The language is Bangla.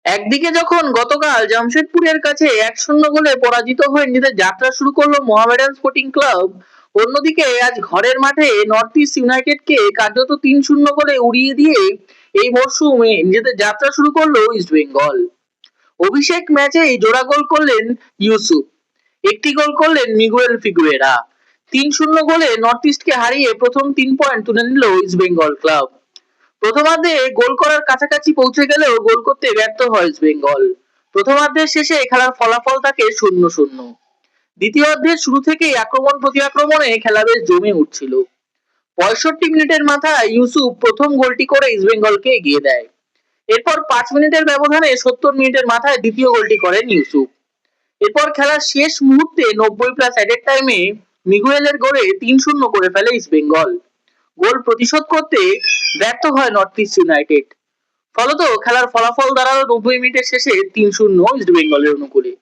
একদিকে যখন গতকাল জামশেদপুরের কাছে 1-0 গোলে পরাজিত হয়ে নিজেদের যাত্রা শুরু করলো মোহামেডান স্পোর্টিং ক্লাব, অন্যদিকে আজ ঘরের মাঠে নর্থ ইস্ট ইউনাইটেডকে কার্যত 3-0 গোলে উড়িয়ে দিয়ে এই মরশুমে নিজেদের যাত্রা শুরু করলো ইস্ট বেঙ্গল। অভিষেক ম্যাচেই জোড়া গোল করলেন ইউসুফ, একটি গোল করলেন মিগুয়েল ফিগুয়েরা। 3-0 গোলে নর্থ ইস্টকে হারিয়ে প্রথম 3 পয়েন্ট তুলে নিল ইস্ট বেঙ্গল ক্লাব। প্রথমার্ধে গোল করার কাছাকাছি পৌঁছে গেলেও গোল করতে ব্যর্থ হয় ইস্ট বেঙ্গল। প্রথমার্ধের শেষে খেলার ফলাফল থাকে 0-0। দ্বিতীয়ার্ধের শুরু থেকেই আক্রমণ প্রতি আক্রমণে খেলা বেশ জমে উঠছিল। 65 মিনিটের মাথায় ইউসুফ প্রথম গোলটি করে ইস্ট বেঙ্গলকে এগিয়ে দেয়। এরপর 5 মিনিটের ব্যবধানে 70 মিনিটের মাথায় দ্বিতীয় গোলটি করেন ইউসুফ। এরপর খেলার শেষ মুহূর্তে 90+ অ্যাডেড টাইমে মিগুয়েলের গোলে 3-0 করে ফেলে ইস্ট বেঙ্গল। গোল প্রতিশোধ করতে ব্যর্থ হয় নর্থ ইস্ট ইউনাইটেড। ফলত খেলার ফলাফল দাঁড়ালো 90 মিনিটের শেষে 3-0 ইস্ট বেঙ্গলের অনুকূলে।